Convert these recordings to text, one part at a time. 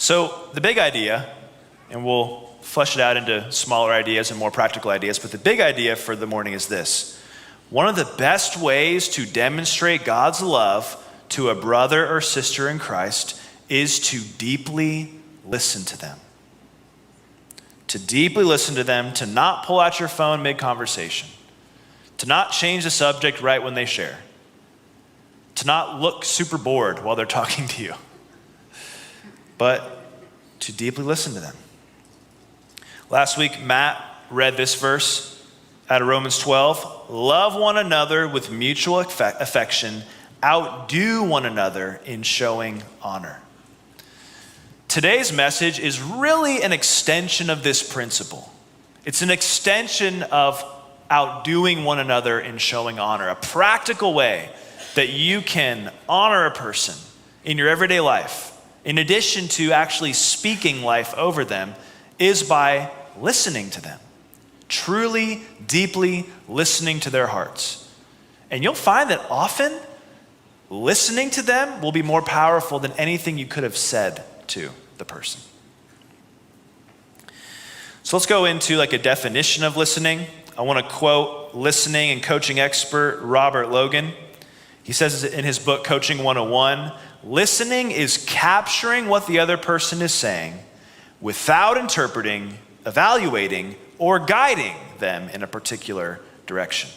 So the big idea, and we'll flesh it out into smaller ideas and more practical ideas, but the big idea for the morning is this. One of the best ways to demonstrate God's love to a brother or sister in Christ is to deeply listen to them. To deeply listen to them, to not pull out your phone mid-conversation, to not change the subject right when they share, to not look super bored while they're talking to you, but to deeply listen to them. Last week, Matt read this verse out of Romans 12. Love one another with mutual affection. Outdo one another in showing honor. Today's message is really an extension of this principle. It's an extension of outdoing one another in showing honor. A practical way that you can honor a person in your everyday life, in addition to actually speaking life over them, is by listening to them, truly, deeply listening to their hearts. And you'll find that often listening to them will be more powerful than anything you could have said to the person. So let's go into like a definition of listening. I want to quote listening and coaching expert Robert Logan. He says in his book, Coaching 101, listening is capturing what the other person is saying without interpreting, evaluating, or guiding them in a particular direction.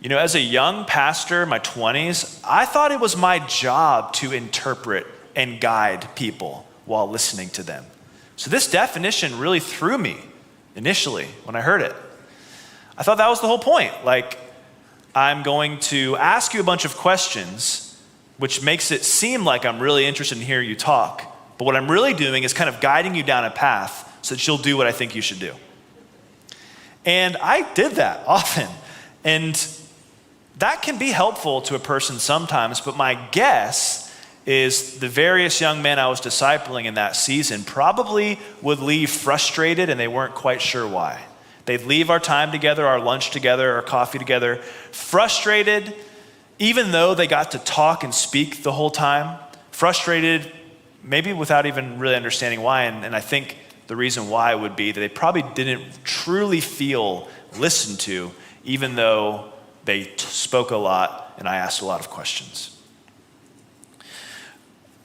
You know, as a young pastor in my 20s, I thought it was my job to interpret and guide people while listening to them. So this definition really threw me initially when I heard it. I thought that was the whole point. Like, I'm going to ask you a bunch of questions, which makes it seem like I'm really interested in hearing you talk. But what I'm really doing is kind of guiding you down a path so that you'll do what I think you should do. And I did that often. And that can be helpful to a person sometimes, but my guess is the various young men I was discipling in that season probably would leave frustrated and they weren't quite sure why. They'd leave our time together, our lunch together, our coffee together, frustrated, even though they got to talk and speak the whole time, frustrated, maybe without even really understanding why. And I think the reason why would be that they probably didn't truly feel listened to, even though they spoke a lot and I asked a lot of questions.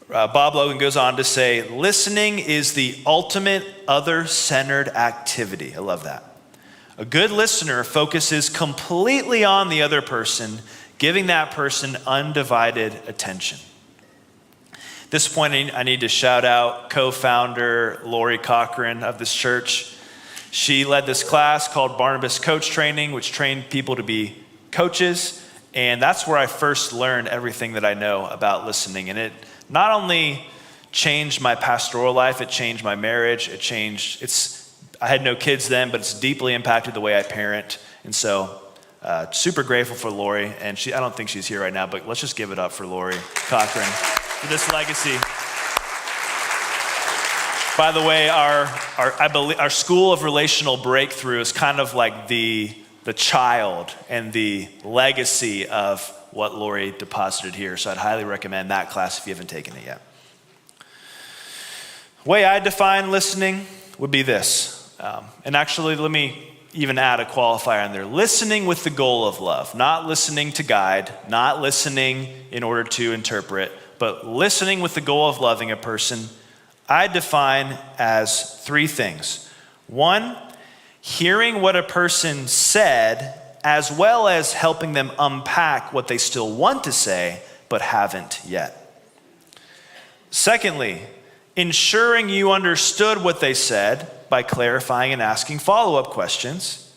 Bob Logan goes on to say, listening is the ultimate other-centered activity. I love that. A good listener focuses completely on the other person, giving that person undivided attention. At this point, I need to shout out co-founder Lori Cochran of this church. She led this class called Barnabas Coach Training, which trained people to be coaches. And that's where I first learned everything that I know about listening. And it not only changed my pastoral life, it changed my marriage, I had no kids then, but it's deeply impacted the way I parent. And so super grateful for Lori. And I don't think she's here right now, but let's just give it up for Lori Cochran for this legacy. By the way, our School of Relational Breakthrough is kind of like the child and the legacy of what Lori deposited here. So I'd highly recommend that class if you haven't taken it yet. The way I define listening would be this. And actually, let me even add a qualifier in there. Listening with the goal of love. Not listening to guide, not listening in order to interpret, but listening with the goal of loving a person. I define as three things. One, hearing what a person said, as well as helping them unpack what they still want to say, but haven't yet. Secondly, ensuring you understood what they said by clarifying and asking follow-up questions.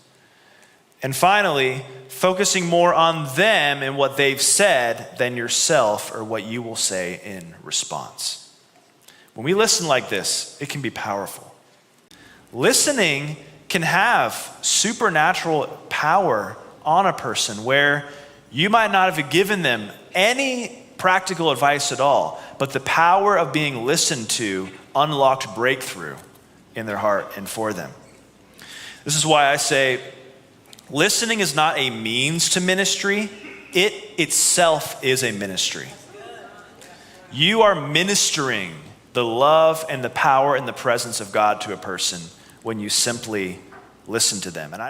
And finally, focusing more on them and what they've said than yourself or what you will say in response. When we listen like this, it can be powerful. Listening can have supernatural power on a person where you might not have given them any practical advice at all, but the power of being listened to unlocked breakthrough in their heart and for them. This is why I say listening is not a means to ministry, it itself is a ministry. You are ministering the love and the power and the presence of God to a person when you simply listen to them. And